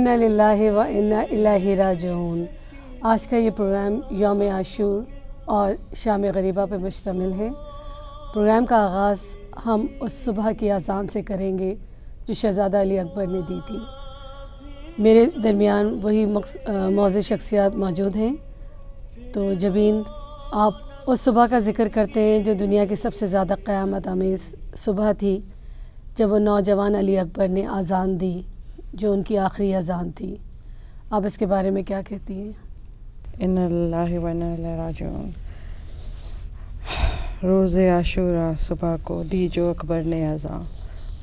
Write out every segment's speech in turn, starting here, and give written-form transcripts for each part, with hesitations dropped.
انا للہ و انا الیہ راجعون۔ آج کا یہ پروگرام یوم عاشور اور شام غریبہ پہ مشتمل ہے۔ پروگرام کا آغاز ہم اس صبح کی اذان سے کریں گے جو شہزادہ علی اکبر نے دی تھی۔ میرے درمیان وہی معزز شخصیات موجود ہیں، تو جبین آپ اس صبح کا ذکر کرتے ہیں جو دنیا کی سب سے زیادہ قیامت آمیز صبح تھی، جب وہ نوجوان علی اکبر نے اذان دی جو ان کی آخری اذان تھی۔ آپ اس کے بارے میں کیا کہتی ہیں؟ انا للہ و انا الیہ راجعون۔ روز عاشورہ صبح کو دی جو اکبر نے اذان،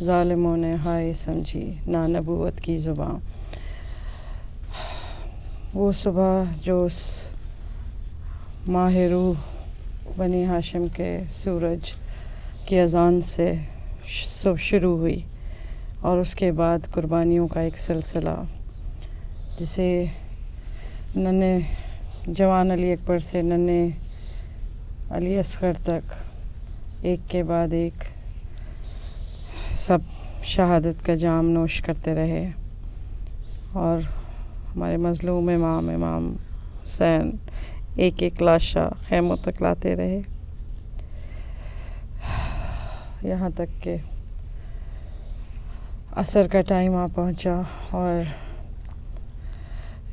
ظالموں نے ہائے سمجھی نا نبوت کی زباں۔ وہ صبح جو اس ماہ روح بنی ہاشم کے سورج کی اذان سے شروع ہوئی، اور اس کے بعد قربانیوں کا ایک سلسلہ جسے ننھے جوان علی اکبر سے ننھے علی اصغر تک ایک کے بعد ایک سب شہادت کا جام نوش کرتے رہے، اور ہمارے مظلوم امام حسین ایک ایک لاشا خیموں تک لاتے رہے، یہاں تک کہ عصر کا ٹائم آ پہنچا اور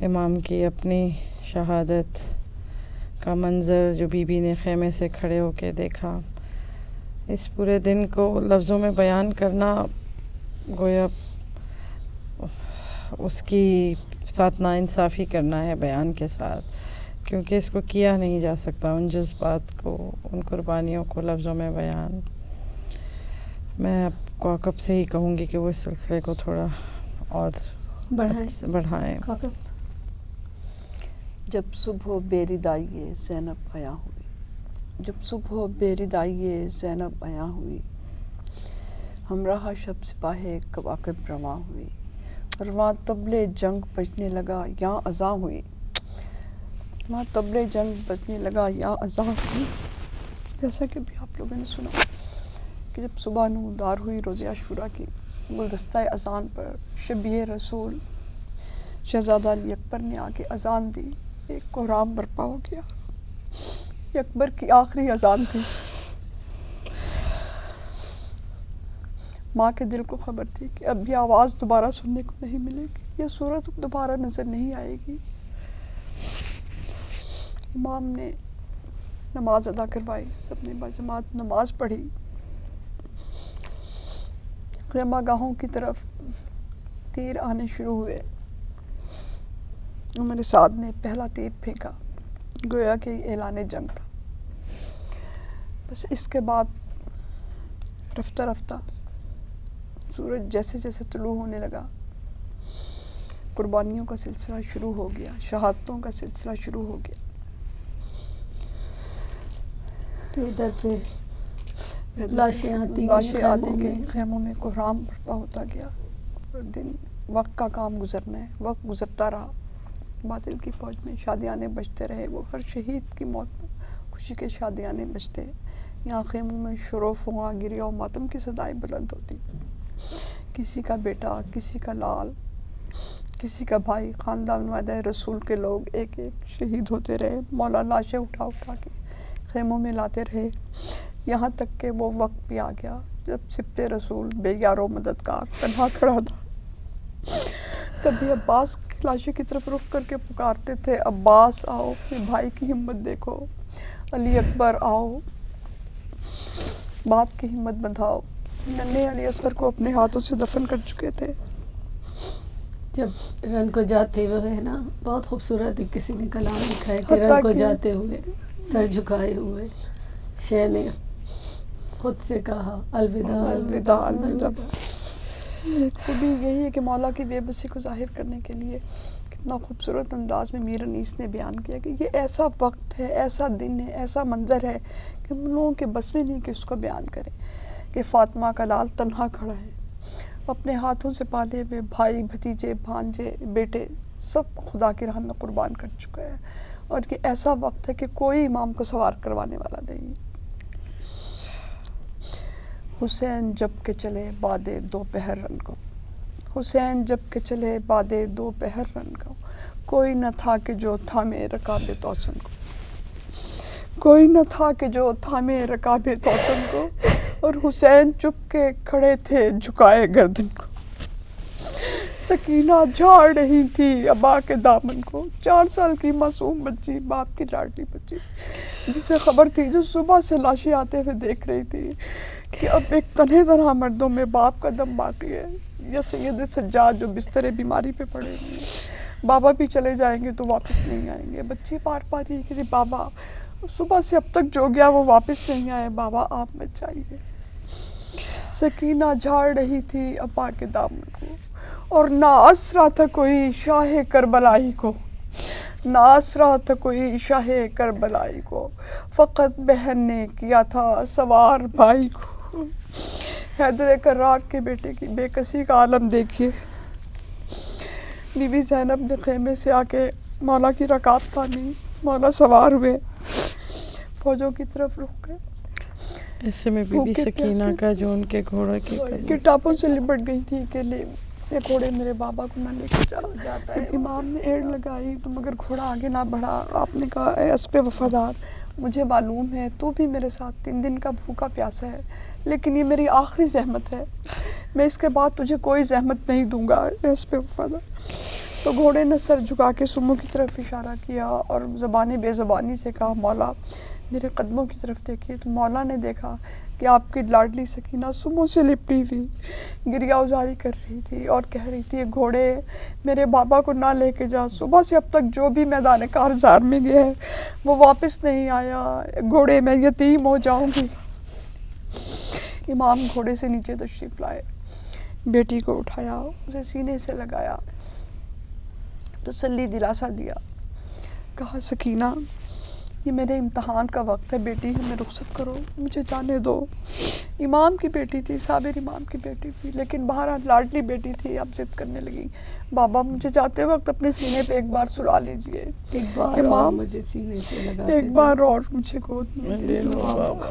امام کی اپنی شہادت کا منظر جو بی بی نے خیمے سے کھڑے ہو کے دیکھا، اس پورے دن کو لفظوں میں بیان کرنا گویا اس کی ساتھ ناانصافی کرنا ہے بیان کے ساتھ، کیونکہ اس کو کیا نہیں جا سکتا، ان جذبات کو، ان قربانیوں کو لفظوں میں بیان۔ میں آپ کو کب سے ہی کہوں گی کہ وہ اس سلسلے کو تھوڑا اور بڑھائیں۔ جب صبح بیرد آئیے زینب آیا ہوئی، جب صبح بیرد آئیے زینب آیا ہوئی، ہمراہ شب سپاہ کواکب رواں ہوئی، رواں طبلِ جنگ بجنے لگا یا اذاں ہوئی، رواں طبلِ جنگ بجنے لگا یا اذاں ہوئی۔ جیسا کہ بھی آپ لوگوں نے سنا کہ جب صبح نمودار ہوئی روز عاشورہ کی، گلدستہ اذان پر شبیہ رسول شہزادہ علی اکبر نے آ کے اذان دی، ایک کوہرام برپا ہو گیا۔ یہ اکبر کی آخری اذان تھی۔ ماں کے دل کو خبر تھی کہ اب یہ آواز دوبارہ سننے کو نہیں ملے گی، یہ صورت دوبارہ نظر نہیں آئے گی۔ امام نے نماز ادا کروائی، سب نے باجماعت نماز پڑھی، خیمہ گاہوں کی طرف تیر آنے شروع ہوئے۔ عمر سعد نے پہلا تیر پھینکا، گویا کہ اعلان جنگ تھا۔ بس اس کے بعد رفتہ رفتہ سورج جیسے جیسے طلوع ہونے لگا، قربانیوں کا سلسلہ شروع ہو گیا، شہادتوں کا سلسلہ شروع ہو گیا۔ ادھر پہ لاشیں آتی گئی، خیموں میں کوہرام برپا ہوتا گیا، اور دن وقت کا کام گزرنا ہے، وقت گزرتا رہا۔ باطل کی فوج میں شادیانے بجتے رہے، وہ ہر شہید کی موت پر خوشی کے شادیانے بجتے، یہاں خیموں میں شروف ہوا گریہ و ماتم کی صدائیں بلند ہوتی، کسی کا بیٹا، کسی کا لال، کسی کا بھائی، خاندان وعدہ رسول کے لوگ ایک ایک شہید ہوتے رہے، مولا لاشیں اٹھا اٹھا کے خیموں میں لاتے رہے، یہاں تک کہ وہ وقت بھی آ گیا جب سبط رسول بے یار و مددگار تنہا کھڑا تھا۔ کبھی عباس کی لاشیں کی طرف رخ کر کے پکارتے تھے، عباس آؤ، اپنے بھائی کی ہمت دیکھو، علی اکبر آؤ، باپ کی ہمت بندھاؤ۔ ننھے علی اصغر کو اپنے ہاتھوں سے دفن کر چکے تھے۔ جب رن کو جاتے ہوئے ہے نا، بہت خوبصورت کسی نے کلام لکھا ہے کہ رن کو جاتے ہوئے سر جھکائے ہوئے شے نے خود سے کہا الوداع الوداع الوداع۔ خوبی یہی ہے کہ مولا کی بے بسی کو ظاہر کرنے کے لیے کتنا خوبصورت انداز میں میر انیس نے بیان کیا کہ یہ ایسا وقت ہے، ایسا دن ہے، ایسا منظر ہے کہ ہم لوگوں کے بس میں نہیں کہ اس کو بیان کریں، کہ فاطمہ کا لال تنہا کھڑا ہے، اپنے ہاتھوں سے پالے ہوئے بھائی، بھتیجے، بھانجے، بیٹے سب خدا کی راہ میں قربان کر چکا ہے، اور یہ ایسا وقت ہے کہ کوئی امام کو سوار کروانے والا نہیں۔ حسین جب کے چلے بعد دوپہر رن کو، حسین جب کہ چلے بادے دوپہر رن کو، کوئی نہ تھا کہ جو تھامے رکاب توسن کو، کوئی نہ تھا کہ جو تھامے رکاب توسن کو، اور حسین چپ کے کھڑے تھے جھکائے گردن کو۔ سکینہ جھاڑ رہی تھی ابا کے دامن کو، 4 سال کی معصوم بچی، باپ کی لاڈلی بچی، جسے خبر تھی، جو صبح سے لاشیں آتے ہوئے دیکھ رہی تھی کہ اب ایک تنہے تنہا مردوں میں باپ کا دم باقی ہے، یا سید سجاد جو بستر بیماری پہ پڑے ہوئے ہیں، بابا بھی چلے جائیں گے تو واپس نہیں آئیں گے۔ بچی بار بار یہ کہ بابا صبح سے اب تک جو گیا وہ واپس نہیں آئے، بابا آپ مت جائیے۔ سکینہ جھاڑ رہی تھی ابا کے دامن کو، اور نہ آسرا تھا کوئی شاہ کربلائی کو، نہ آسرا تھا کوئی شاہ کربلائی کو، فقط بہن نے کیا تھا سوار بھائی کو۔ حیدر کرار کے بیٹے کی بے کسی کا عالم دیکھیے۔ بی بی زینب نے خیمے سے آ کے مولا کی رکاب تانی، مولا سوار ہوئے، فوجوں کی طرف رک گئے۔ ایسے میں بی بی سکینہ کا جو ان کے گھوڑا کے ٹاپوں سے لپٹ گئی تھی کہ یہ گھوڑے میرے بابا کو نہ لے کے جاتا ہے۔ امام نے ایڑ لگائی تو مگر گھوڑا آگے نہ بڑھا۔ آپ نے کہا اے اسب وفادار، مجھے معلوم ہے تو بھی میرے ساتھ 3 دن کا بھوکا پیاسا ہے، لیکن یہ میری آخری زحمت ہے، میں اس کے بعد تجھے کوئی زحمت نہیں دوں گا اے اسب وفادار۔ تو گھوڑے نے سر جھکا کے سمو کی طرف اشارہ کیا اور زبان بے زبانی سے کہا مولا میرے قدموں کی طرف دیکھیے۔ تو مولا نے دیکھا کہ آپ کی لاڈلی سکینہ سمو سے لپٹی ہوئی گریہ ازاری کر رہی تھی اور کہہ رہی تھی گھوڑے میرے بابا کو نہ لے کے جا، صبح سے اب تک جو بھی میدان کارزار میں گیا ہے وہ واپس نہیں آیا، گھوڑے میں یتیم ہو جاؤں گی۔ امام گھوڑے سے نیچے تشریف لائے، بیٹی کو اٹھایا، اسے سینے سے لگایا، تسلی دلاسا دیا، کہا سکینہ یہ میرے امتحان کا وقت ہے بیٹی، ہمیں رخصت کرو، مجھے جانے دو۔ امام کی بیٹی تھی، صابر امام کی بیٹی تھی، لیکن بہرحال لاڈلی بیٹی تھی، اب ضد کرنے لگی، بابا مجھے جاتے وقت اپنے سینے پہ ایک بار سلا لیجئے، ایک بار اور مجھے سینے سے لگاتے ایک بار اور مجھے گود میں لے لو بابا۔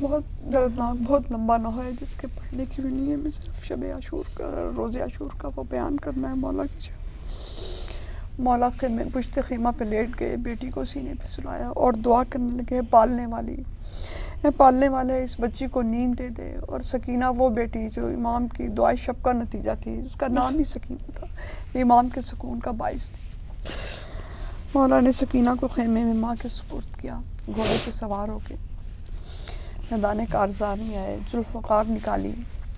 بہت دردناک، بہت لمبا نوحہ ہے جس کے پڑھنے کی بھی نہیں ہے، میں صرف شب عاشور کا، روز عاشور کا وہ بیان کرنا ہے مولا کی جگہ۔ مولا خیمے پشت خیمہ پہ لیٹ گئے، بیٹی کو سینے پہ سلایا اور دعا کرنے لگے پالنے والی، اے پالنے والے اس بچی کو نیند دے دے۔ اور سکینہ وہ بیٹی جو امام کی دعائے شب کا نتیجہ تھی، اس کا نام ہی سکینہ تھا، امام کے سکون کا باعث تھی۔ مولا نے سکینہ کو خیمے میں ماں کے سپرد کیا، گھوڑے پہ سوار ہو کے میدان کارزار میں آئے، ذوالفقار نکالی،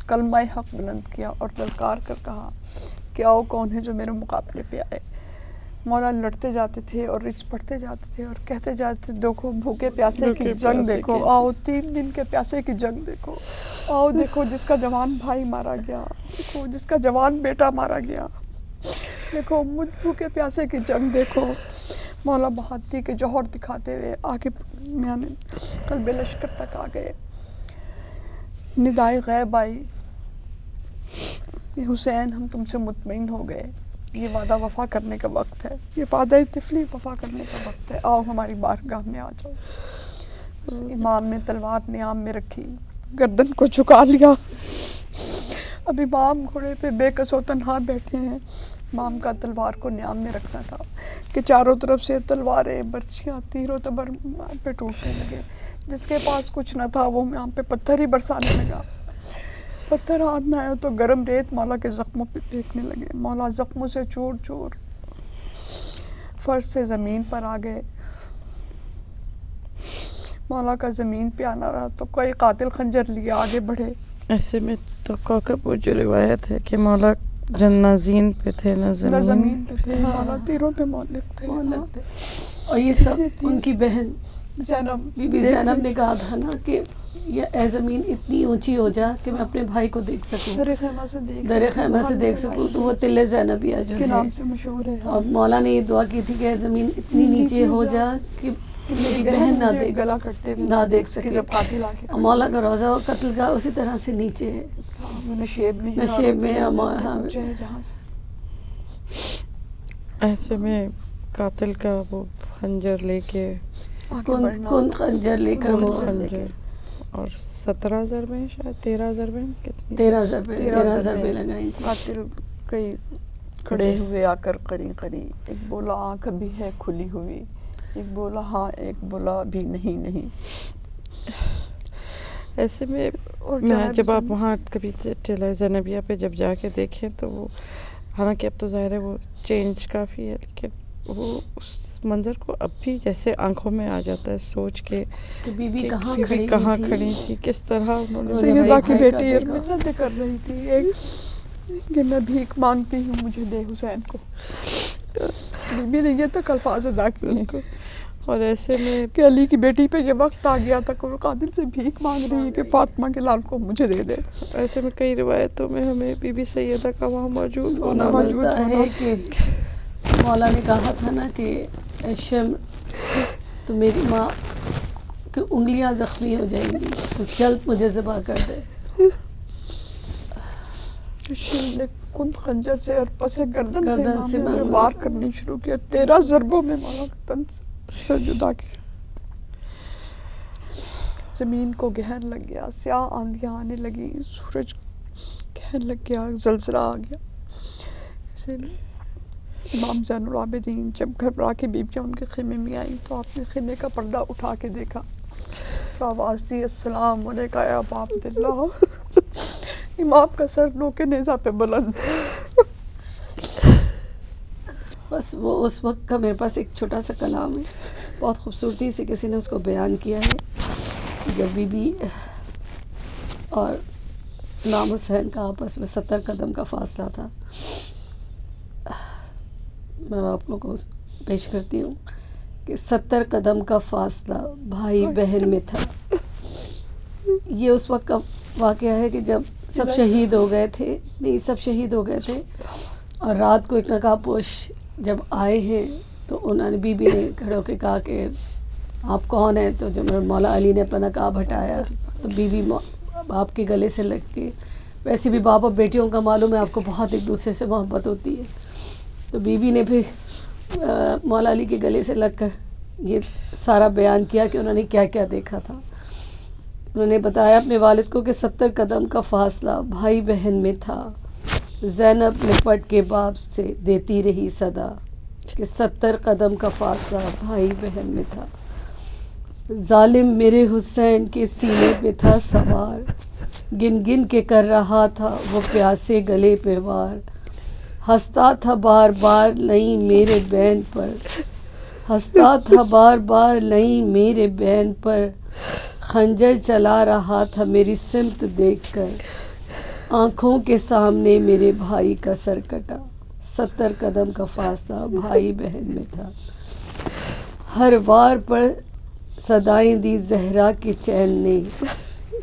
کلمہ حق بلند کیا اور للکار کر کہا کہ آؤ کون ہے جو میرے مقابلے پہ آئے۔ مولا لڑتے جاتے تھے اور رچ پڑھتے جاتے تھے اور کہتے جاتے تھے دیکھو بھوکے پیاسے کی جنگ دیکھو، آؤ 3 دن کے پیاسے کی جنگ دیکھو، آؤ دیکھو جس کا جوان بھائی مارا گیا، دیکھو جس کا جوان بیٹا مارا گیا، دیکھو مجھ بھوکے پیاسے کی جنگ دیکھو۔ مولا بہادری کے جوہر دکھاتے ہوئے آگے میانے قلب لشکر تک آ گئے۔ ندائے غیب آئی، حسین ہم تم سے مطمئن ہو گئے، یہ وعدہ وفا کرنے کا وقت ہے، یہ وعدہ طفلی وفا کرنے کا وقت ہے، آؤ ہماری بارگاہ میں آ جاؤ۔ اس امام نے تلوار نیام میں رکھی، گردن کو جھکا لیا۔ اب امام گھوڑے پہ بے کس و تنہا بیٹھے ہیں، امام کا تلوار کو نیام میں رکھنا تھا کہ چاروں طرف سے تلواریں، برچیاں، تیر و تبر امام پہ ٹوٹنے لگے۔ جس کے پاس کچھ نہ تھا وہ امام پہ پتھر ہی برسانے لگا، پتھر ہاتھ نہ آئے تو گرم ریت مولا کے زخموں پہ پھینکنے لگے۔ مولا زخموں سے چور چور فرش سے زمین پر آ گئے۔ مولا کا زمین پہ آنا رہا تو کوئی قاتل خنجر لیے آگے بڑھے۔ ایسے میں تو کوکب وہ جو روایت ہے کہ مولا جنازین پہ تھے نہ زمین پہ تھے، مولا تیروں پہ مولک تھے۔ اور یہ سب ان کی بہن زینب بی بی زینب نے کہا تھا نا کہ یہ اے زمین اتنی اونچی ہو جا کہ میں اپنے بھائی کو دیکھ سکوں، در خیمہ سے دیکھ سکوں، تو وہ تل زینبیہ جو ہے نام سے مشہور ہے۔ اور مولا نے یہ دعا کی تھی کہ اے زمین اتنی نیچے ہو جا کہ میری بہن نہ دیکھ سکے۔ اور مولا کا روزہ و قتل کا اسی طرح سے نیچے ہے، نشیب میں۔ ایسے میں قاتل کا وہ خنجر لے کے کون خنجر لے کر وہ خنجر اور 17 ضربیں شاید 13 ضربیں کتنی 13 ضربیں لگائی تھی. قاتل کئی کھڑے ہوئے آ کر قریب قریب، ایک بولا آنکھ ابھی ہے کھلی ہوئی، ایک بولا ہاں، ایک بولا ابھی نہیں. ایسے میں جب آپ وہاں کبھی ٹیلہ زینبیہ پہ جب جا کے دیکھیں تو وہ، حالانکہ اب تو ظاہر ہے وہ چینج کافی ہے، لیکن وہ اس منظر کو اب بھی جیسے آنکھوں میں آ جاتا ہے سوچ کے کہ بی بی کہ کہاں بی بی کہاں کھڑی تھی، کس طرح انہوں نے سیدہ کی بھائی کا بیٹی دیکھا. منتیں کر رہی تھی ایک کہ میں بھیک مانگتی ہوں، مجھے دے حسین کو. بی بی نے یہ تک الفاظ ادا کیے اور ایسے میں کہ علی کی بیٹی پہ یہ وقت آ گیا تھا کہ وہ قاتل سے بھیک مانگ رہی ہے کہ فاطمہ کے لال کو مجھے دے دے. ایسے میں کئی روایتوں میں ہمیں بی بی سیدہ کا وہاں موجود ہونا ملتا ہے کہ مولا نے کہا تھا نا کہ اے شمر تو میری ماں کی انگلیاں زخمی ہو جائیں گی تو جلد مجھے ذبح کر دے. شمر نے کند خنجر سے اور پس گردن سے میں وار کرنی شروع کیا. 13 ضربوں میں مولا کا تن سے جدا کیا. زمین کو گہن لگ گیا، سیاہ آندیاں آنے لگی، سورج گہن لگ گیا، زلزلہ آ گیا. اسے امام زین العابدین جب گھبرا کے بیبیاں ان کے خیمے میں آئیں تو آپ نے خیمے کا پردہ اٹھا کے دیکھا، آواز دی السلام علیکہ یا ابا عبداللہ. امام کا سر نوکے نیزہ پہ بلند. بس وہ اس وقت کا میرے پاس ایک چھوٹا سا کلام ہے، بہت خوبصورتی سے کسی نے اس کو بیان کیا ہے. جب بی بی اور امام حسین کا آپس میں 70 قدم کا فاصلہ تھا، میں آپ لوگوں کو پیش کرتی ہوں کہ 70 قدم کا فاصلہ بھائی بہن میں تھا. یہ اس وقت کا واقعہ ہے کہ جب سب شہید ہو گئے تھے اور رات کو ایک نقاب پوش جب آئے ہیں تو انہوں نے بی بی نے کھڑے ہو کے کہا کہ آپ کون ہیں؟ تو جب مولا علی نے اپنا نقاب ہٹایا تو بی بی باپ کے گلے سے لگ کے، ویسے بھی باپ اور بیٹیوں کا معلوم ہے آپ کو بہت ایک دوسرے سے محبت ہوتی ہے، تو بی بی نے بھی مولا علی کے گلے سے لگ کر یہ سارا بیان کیا کہ انہوں نے کیا کیا دیکھا تھا. انہوں نے بتایا اپنے والد کو کہ 70 قدم کا فاصلہ بھائی بہن میں تھا. زینب لپٹ کے باپ سے دیتی رہی صدا کہ 70 قدم کا فاصلہ بھائی بہن میں تھا. ظالم میرے حسین کے سینے پہ تھا سوار، گن گن کے کر رہا تھا وہ پیاسے گلے پہ وار. ہنستا تھا بار بار لئیں میرے بین پر، ہنستا تھا بار بار لئیں میرے بین پر. خنجر چلا رہا تھا میری سمت دیکھ کر، آنکھوں کے سامنے میرے بھائی کا سر کٹا. 70 قدم کا فاصلہ بھائی بہن میں تھا. ہر وار پر صدائیں دی زہرا کے چین نے،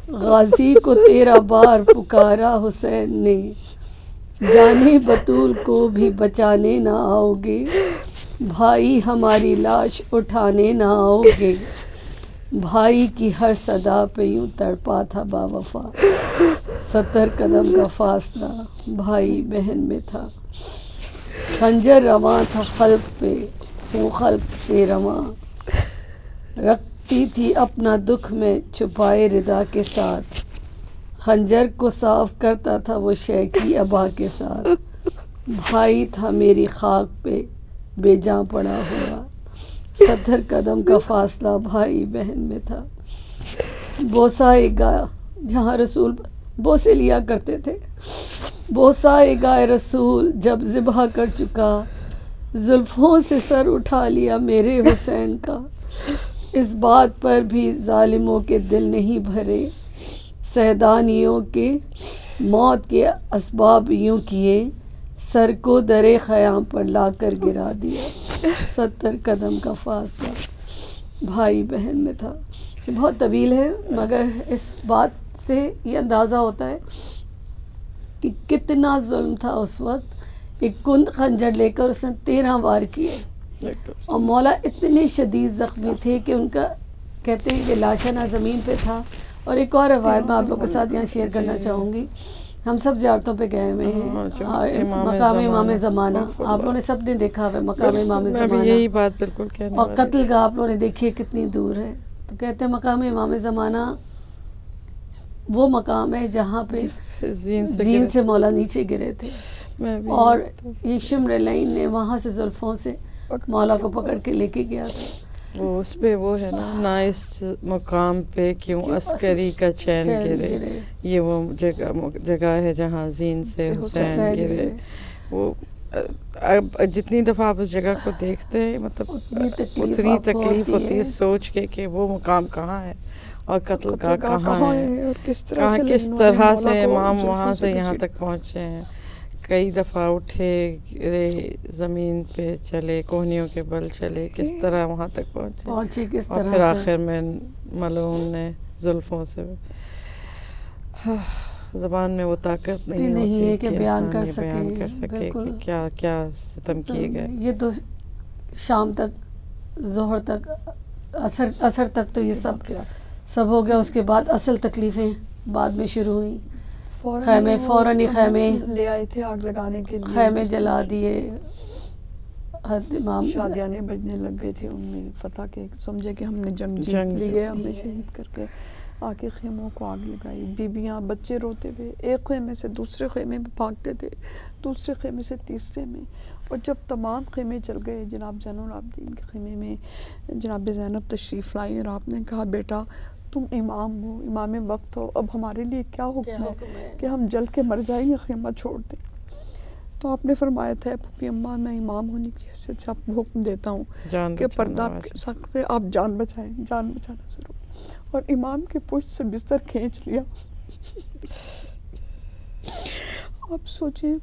غازی کو 13 بار پکارا حسین نے. جانے بطول کو بھی بچانے نہ آؤ گے، بھائی ہماری لاش اٹھانے نہ آؤ گے. بھائی کی ہر صدا پہ یوں تڑپا تھا با وفا، 70 قدم کا فاصلہ بھائی بہن میں تھا. خنجر رواں تھا خلق پہ خوں خلق سے رواں، رکھتی تھی اپنا دکھ میں چھپائے ردا کے ساتھ. خنجر کو صاف کرتا تھا وہ شیکی ابا کے ساتھ. بھائی تھا میری خاک پہ بے جاں پڑا ہوا، 70 قدم کا فاصلہ بھائی بہن میں تھا. بوسائے گاہ جہاں رسول بوسے لیا کرتے تھے، بوسائے گائے رسول جب ذبح کر چکا، زلفوں سے سر اٹھا لیا میرے حسین کا. اس بات پر بھی ظالموں کے دل نہیں بھرے، سیدانیوں کے موت کے اسباب یوں کیے، سر کو درے خیام پر لا کر گرا دیا. 70 قدم کا فاصلہ بھائی بہن میں تھا. یہ بہت طویل ہے مگر اس بات سے یہ اندازہ ہوتا ہے کہ کتنا ظلم تھا اس وقت. ایک کند خنجر لے کر اس نے 13 وار کیے اور مولا اتنے شدید زخمی تھے کہ ان کا کہتے ہیں کہ لاشانہ زمین پہ تھا. اور ایک اور روایت میں آپ لوگوں کے ساتھ یہاں شیئر کرنا چاہوں گی. ہم سب زیارتوں پہ گئے ہوئے ہیں، مقام امام زمانہ آپ لوگوں نے سب نے دیکھا ہے، مقام امام زمانہ، یہی بات بالکل کہنے اور قتل گاہ آپ لوگوں نے دیکھی ہے کتنی دور ہے. تو کہتے ہیں مقام امام زمانہ وہ مقام ہے جہاں پہ زین زین سے مولا نیچے گرے تھے، میں بھی اور یہ شمر لعین نے وہاں سے زلفوں سے مولا کو پکڑ کے لے کے گیا تھا. وہ اس پہ وہ ہے نا اس مقام پہ کیوں عسکری کا چین گرے، یہ وہ جگہ ہے جہاں زین سے حسین گرے. وہ اب جتنی دفعہ آپ اس جگہ کو دیکھتے ہیں مطلب اتنی تکلیف ہوتی ہے سوچ کے کہ وہ مقام کہاں ہے اور قتل کا کہاں ہے، اور کس طرح سے امام وہاں سے یہاں تک پہنچے ہیں. کئی دفعہ اٹھے گرے، زمین پہ چلے، کوہنیوں کے بل چلے، کس طرح وہاں تک پہنچے کس اور طرح پھر سے آخر میں ملعون نے زلفوں سے. زبان میں وہ طاقت نہیں ہوتی ہے کہ بیان کر سکے کہ کیا کیا ستم کیے گئے. یہ تو شام تک، ظہر تک، عصر تک تو یہ سب ہو گیا. اس کے بعد اصل تکلیفیں بعد میں شروع ہوئیں. خیمے فوراً ہی خیمے لے آئے تھے آگ لگانے کے لیے، خیمے جلا دیے. امام شادیانے بجنے لگ گئے تھے، ان میں فتح کے سمجھے کہ ہم نے جنگ جیت لی ہے، ہم نے شہید کر کے آ کے خیموں کو آگ لگائی. بیویاں بچے روتے ہوئے ایک خیمے سے دوسرے خیمے میں بھاگتے تھے، دوسرے خیمے سے تیسرے میں. اور جب تمام خیمے چل گئے، جناب زین العابدین کے خیمے میں جناب زینب تشریف لائی اور آپ نے کہا بیٹا تم امام ہو، امام وقت ہو، اب ہمارے لیے کیا حکم ہے کہ ہم جل کے مر جائیں یا خیمہ چھوڑ دیں. تو آپ نے فرمایا تھا پھوپھی اماں میں امام ہونے کی حیثیت سے آپ کو حکم دیتا ہوں کہ پردہ سخت ہے، آپ جان بچائیں، جان بچانا ضرور. اور امام کی پشت سے بستر کھینچ لیا. آپ سوچیں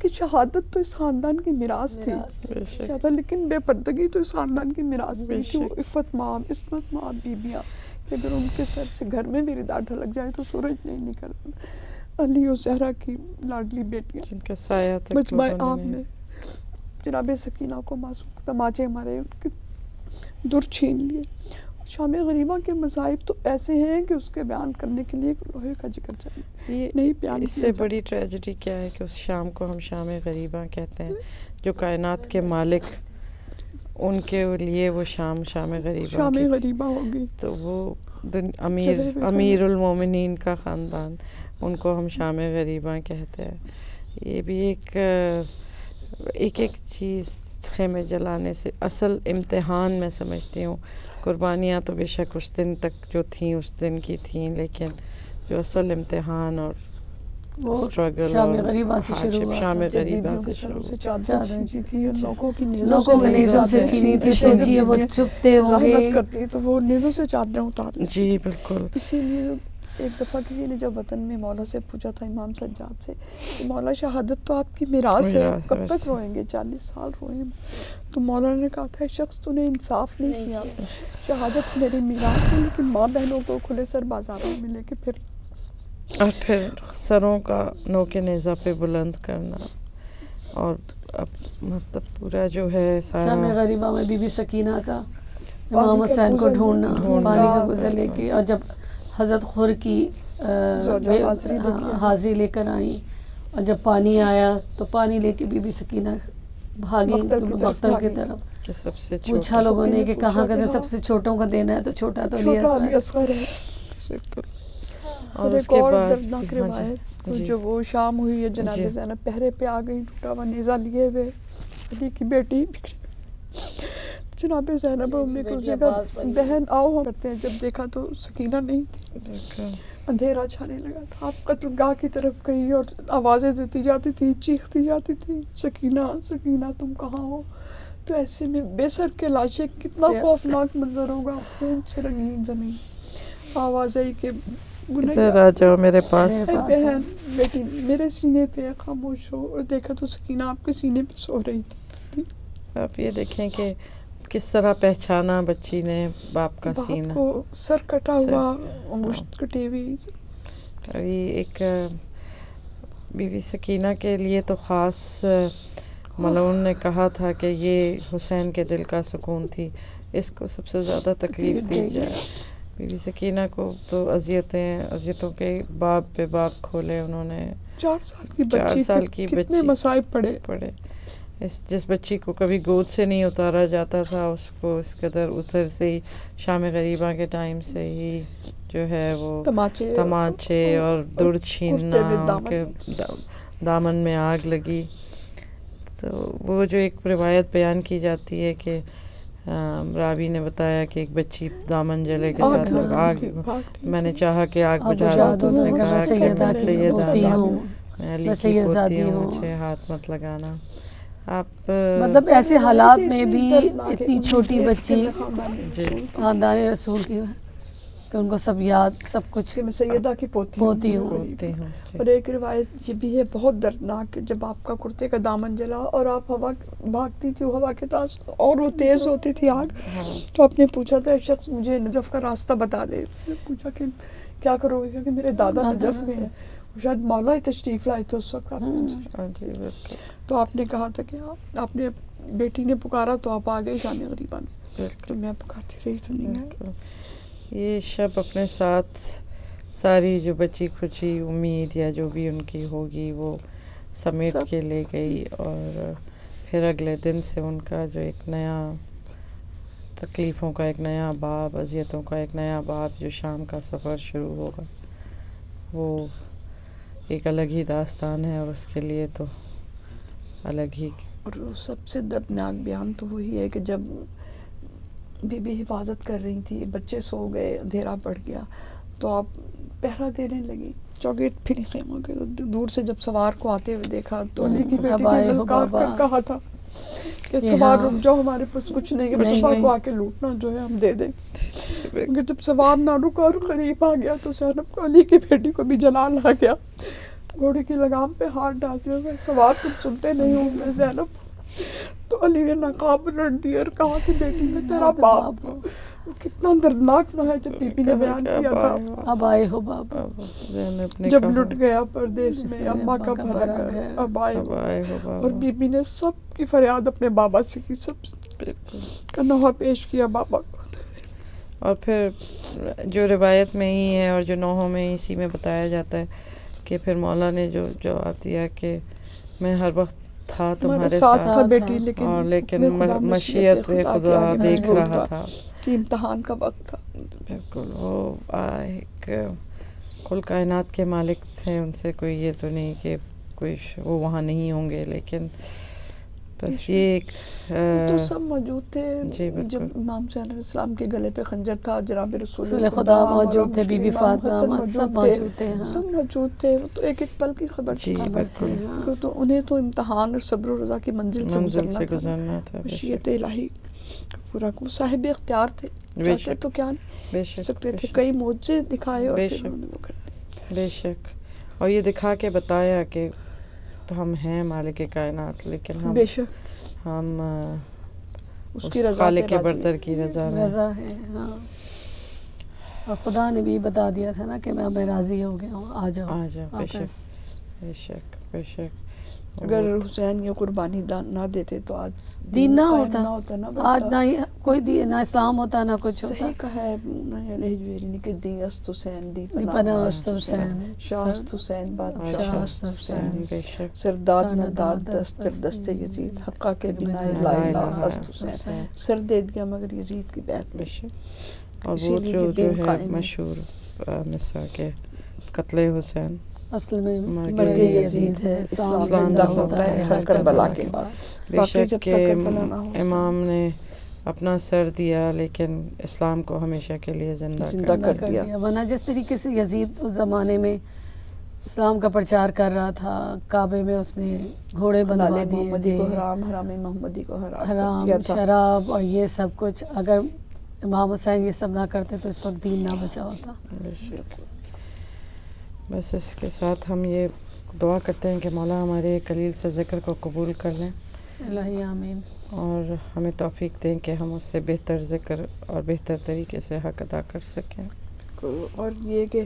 کہ شہادت تو اس خاندان کی میراث تھی، لیکن بے پردگی تو اس خاندان کی میراث تھی کہ وہ عفت ماں، عصمت ماں، بیبیاں، کہ اگر ان کے سر سے گھر میں بھی ردا ڈھلک جائے تو سورج نہیں نکلتا. علی و زہرا کی لاڈلی بیٹیاں جن کا سایہ تک مجمع عام میں جناب سکینہ کو معصوم تماچے مارے، ان کے در چھین لیے. شام غریبہ کے مصائب تو ایسے ہیں کہ اس کے بیان کرنے کے لیے لوہے کا ذکر چاہیے. نہیں بیان اس سے بڑی ٹریجڈی کیا ہے کہ اس شام کو ہم شام غریبہ کہتے ہیں، جو کائنات کے مالک، ان کے لیے وہ شام غریبہ ہوگی. تو وہ امیر المومنین کا خاندان، ان کو ہم شام غریبہ کہتے ہیں. یہ بھی ایک چیز خیمے جلانے سے اصل امتحان میں سمجھتی ہوں. قربانیاں تو بے شک اس دن تک جو تھیں اس دن کی تھیں، لیکن جو اصل امتحان اور اسٹرگل شام غریبہ سے شروع ہوا، شام غریبہ سے شروع تھی، لوگوں کی نیزوں سے چینی تھی. سوچیے وہ چپتے ہوئے کرتی تو وہ نیزوں سے چادریں اتار. جی بالکل. اسی لیے ایک دفعہ کسی نے جب وطن میں مولا سے پوچھا تھا امام سجاد سے کہ مولا شہادت تو آپ کی میراث ہے، کب تک روئیں گے؟ 40 سال روئیں. تو مولا نے کہا تھا شخص تو نے انصاف نہیں کیا، شہادت میری میراث ہے لیکن ماں بہنوں کو کھلے سر بازاروں میں لے کے اور پھر سروں کا نوک نیزہ پہ بلند کرنا. اور اب مطلب پورا جو ہے شام غریبہ میں بی بی سکینہ کا امام حسین کو ڈھونڈنا، پانی کا گزر لے کے، اور جب حضرت خور کی حاضری لے کر آئیں اور جب پانی آیا تو پانی لے کے بی بی سکینہ بھاگیں مقتل کی طرف. سب سے پوچھا لوگوں نے کہ کہاں کا سب سے چھوٹوں کو دینا ہے تو چھوٹا تو علی اصغر ہے. اور ایک اور دردناک روایت جو وہ شام ہوئی ہے، جناب زینب پہرے پہ آ گئی ٹوٹا ہوا نیزہ لیے ہوئے، علی کی بیٹی جناب زینب بہن آؤ ہم کرتے ہیں. جب دیکھا تو سکینہ نہیں تھی، اندھیرا چھانے لگا تھا. آپ قتل گاہ کی طرف گئی اور آوازیں دیتی جاتی تھی، چیختی جاتی تھی سکینہ سکینہ تم کہاں ہو. تو ایسے میں بے سر کے لاشیں، کتنا خوفناک منظر ہوگا، خون سے رنگین زمین، آواز آئی کہ ادھر آ جاؤ میرے پاس، بہن بیٹی میرے سینے پہ خاموش ہو. اور دیکھا تو سکینہ آپ کے سینے پہ سو رہی تھی. آپ یہ دیکھیں کہ کس طرح پہچانا بچی نے باپ کا سینہ، باپ کو سر کٹا ہوا، انگشت کٹی ہوئی. اور یہ ایک بی بی سکینہ کے لیے تو خاص ملعون نے کہا تھا کہ یہ حسین کے دل کا سکون تھی، اس کو سب سے زیادہ تکلیف دی جائے. بی بی سکینہ کو تو اذیتوں کے باب پہ باب کھولے انہوں نے. 4 سال کی بچی کتنے مصائب پڑے. جس بچی کو کبھی گود سے نہیں اتارا جاتا تھا، اس کو اس قدر ادھر سے ہی شام غریبہ کے ٹائم سے ہی جو ہے وہ تماچے اور دڑ چھیننا کہ دامن میں آگ لگی. تو وہ جو ایک روایت بیان کی جاتی ہے کہ راوی نے بتایا کہ ایک بچی دامن جلے کے ساتھ آگ، میں نے چاہا کہ آگ بجھا دو، تو نے کہا کہ میں سیدہ ہوں، مجھے ہاتھ مت لگانا. آپ مطلب ایسے حالات میں بھی اتنی چھوٹی بچی خاندان رسول کی کہ ان کو سب یاد، سب کچھ، کہ میں سیدہ کی پوتی ہوں. اور ایک روایت یہ بھی ہے بہت دردناک، جب آپ کا کرتے کا دامن جلا اور آپ ہوا بھاگتی تھی ہوا کے پاس اور وہ تیز ہوتی تھی آگ، تو آپ نے پوچھا تھا ایک شخص مجھے نجف کا راستہ بتا دے. میں پوچھا کہ کیا کرو گے، کہ میرے دادا نجف میں ہیں، شاید مولا ہی تشریف لائے تھے اس وقت. تو آپ نے کہا تھا کہ آپ نے بیٹی نے پکارا تو آپ آ گئے شام غریبہ میں، تو میں پکارتی رہی تو نہیں گئے. یہ شب اپنے ساتھ ساری جو بچی کھچی امید یا جو بھی ان کی ہوگی وہ سمیٹ کے لے گئی، اور پھر اگلے دن سے ان کا جو ایک نیا تکلیفوں کا ایک نیا باب، اذیتوں کا ایک نیا باب جو شام کا سفر شروع ہوگا، وہ ایک الگ ہی داستان ہے، اور اس کے لیے تو الگ ہی. اور سب سے دردناک بیان تو وہی ہے کہ جب بی بی حفاظت کر رہی تھی، بچے سو گئے، اندھیرا پڑ گیا، تو آپ پہرا دینے لگی چوگیٹ پھری خیموں کے. دور سے جب سوار کو آتے ہوئے دیکھا تو علی کی بیٹی نے للکار کر کہا تھا کہ سوار رک جاؤ، ہمارے پاس کچھ نہیں ہے، بس سوار کو آ کے لوٹنا جو ہے ہم دے دیں. جب سوار نہ رکا اور قریب آ گیا تو زینب کو، علی کی بیٹی کو بھی جلال آ گیا. گھوڑے کی لگام پہ ہاتھ ڈالتے ہوئے، سوار تم سنتے نہیں ہو میں زینب. تو علی نے نقاب رٹ دیا اور کہا کہ بیٹی میں تیرا باپ. کتنا دردناک نہ ہے جب بی بی نے بیان کیا تھا، اب آئے ہو بابا، جب لٹ گیا پردیس میں اماں کا بھرا گھر، اب آئے ہو. اور بی بی نے سب کی فریاد اپنے بابا سے کی، سب کا نوحہ پیش کیا بابا کو. اور پھر جو روایت میں ہی ہے اور جو نوحوں میں اسی میں بتایا جاتا ہے کہ پھر مولا نے جو جواب دیا کہ میں ہر وقت تھا تمہارے ساتھ تھا بیٹی، لیکن مشیت خدا دیکھ رہا تھا کہ امتحان کا وقت تھا. بالکل. وہ ایک کل کائنات کے مالک تھے، ان سے کوئی یہ تو نہیں کہ کوئی وہ وہاں نہیں ہوں گے، لیکن بس یہ ایک تو سب موجود تھے. جب امام حسین علیہ السلام کے گلے پہ خنجر تھا، جناب رسول خدا موجود تھے، بی بی فاطمہ سب موجود تھے، سب موجود تھے. تو ایک ایک پل کی خبر تھی. تو انہیں تو امتحان اور صبر و رضا کی منزل سے گزرنا تھا. مشیت الہی پورا کو صاحب اختیار تھے، چاہتے تو کیا نہیں سکتے تھے. کئی معجزے دکھائے اور پھر انہوں نے وہ کر دیا. بے شک. اور یہ دکھا کے بتایا کہ ہم ہیں مالک کائنات، لیکن ہم اس کی رضا خالق کے برتر کی رضا ہے. ہاں، اور خدا نے بھی بتا دیا تھا نا کہ میں راضی ہو گیا ہوں، آ جاؤ. بے شک بے شک. اگر حسین یہ قربانی نہ دیتے تو آج دین نہ ہوتا، آج نہ کوئی نہ اسلام ہوتا نہ کچھ ہوتا. صحیح کہا ہے الہج نے کہ دی است حسین دی پناہ است حسین، شاست حسین بادشاہ شاست حسین، سرداد نہ داد دست دست یزید، حقہ کے بنا لا الہ است حسین. سر دے دیا مگر یزید کی بیعت نہیں. اور وہ جو ہے مشہور مصرع کے قتل حسین اصل میں مرگ یزید ہے، اسلام زندہ ہوتا ہے ہر کربلا کے بعد. بے شک کہ امام نے اپنا سر دیا لیکن اسلام کو ہمیشہ کے لیے زندہ کر دیا. ورنہ جس طریقے سے یزید اس زمانے میں اسلام کا پرچار کر رہا تھا، کعبے میں اس نے گھوڑے بنوا دیے تھے، حرام محمدی کو حرام شراب اور یہ سب کچھ. اگر امام حسین یہ سب نہ کرتے تو اس وقت دین نہ بچا ہوتا. بس اس کے ساتھ ہم یہ دعا کرتے ہیں کہ مولا ہمارے قلیل سے ذکر کو قبول کر لیں، الہی آمین، اور ہمیں توفیق دیں کہ ہم اس سے بہتر ذکر اور بہتر طریقے سے حق ادا کر سکیں. اور یہ کہ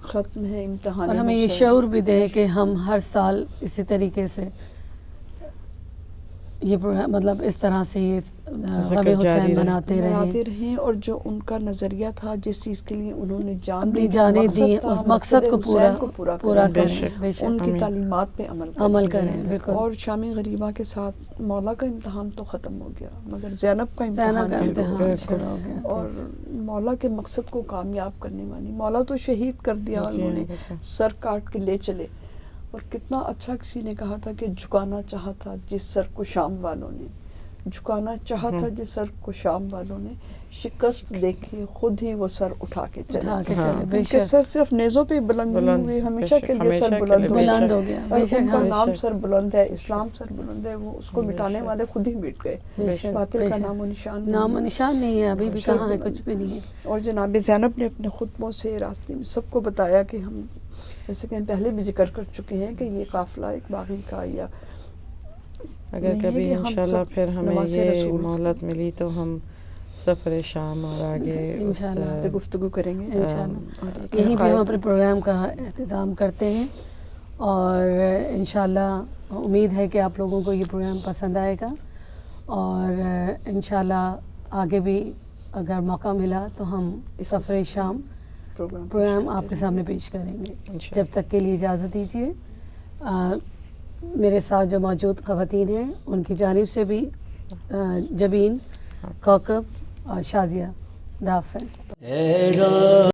ختم ہے امتحان، اور ہمیں یہ شعور بھی دے کہ ہم ہر سال اسی طریقے سے یہ پروگرام مطلب اس طرح سے یہ غم جاری حسین رہے. مناتے بناتے رہیں، اور جو ان کا نظریہ تھا جس چیز کے لیے انہوں نے جان اپنی دی، جانیں مقصد دی، تھا، اس مقصد کو حسین کو پورا بے کریں. شک. بے شک ان کی آمین. تعلیمات پہ عمل کریں. بالکل. اور شام غریبہ کے ساتھ مولا کا امتحان تو ختم ہو گیا، مگر زینب کا زینب کا امتحان شروع ہو امتحان گیا. شروع ہو گیا. اور مولا کے مقصد کو کامیاب کرنے والی، مولا تو شہید کر دیا جی، انہوں نے، بالکل. سر کاٹ کے لے چلے. اور کتنا اچھا کسی نے کہا تھا کہ جھکانا چاہا تھا جس سر کو شام والوں نے، جھکانا چاہا تھا جس سر کو شام والوں نے، شکست دیکھی خود ہی وہ سر اٹھا کے چلے. اٹھا کے چلے. بے ان کے شک سر صرف نیزوں پہ بلند نہیں بلند، ہوئے، بے ہمیشہ شک، کے لیے ہمیشہ سر کے بلند لیے. ہو بلند گیا. ہو گیا. اور بے شک. ان کا ہاں. نام بے شک. سر بلند ہے، اسلام سر بلند ہے، وہ اس کو بے مٹانے شک. والے خود ہی مٹ گئے. بے شک. باطل بے کا شک. نام و نشان نام و نہیں. نشان نہیں ہے، ابھی بھی سر کہاں ہے، بلند. کچھ بھی نہیں ہے. اور جناب زینب نے اپنے خطبوں سے راستے میں سب کو بتایا کہ ہم، جیسے کہ ہم پہلے بھی ذکر کر چکے ہیں کہ یہ قافلہ ایک باغی کا یا اگر نہیں ہے کبھی کہ ہم انشاءاللہ سب پھر ہمیں نواز یہ رسول سے مہلت ملی تو ہم سفر شام اور آگے اس انشاءاللہ پہ گفتگو کریں گے. انشاءاللہ. اور ایک یہیں پہ ہم حقائق- اپنے پروگرام کا اختتام کرتے ہیں، اور انشاءاللہ امید ہے کہ آپ لوگوں کو یہ پروگرام پسند آئے گا، اور انشاءاللہ آگے بھی اگر موقع ملا تو ہم سفر شام پروگرام آپ کے سامنے پیش کریں گے. جب تک کے لیے اجازت دیجیے. میرے ساتھ جو موجود خواتین ہیں ان کی جانب سے بھی جبین، کوکب اور شازیہ، خدا حافظ.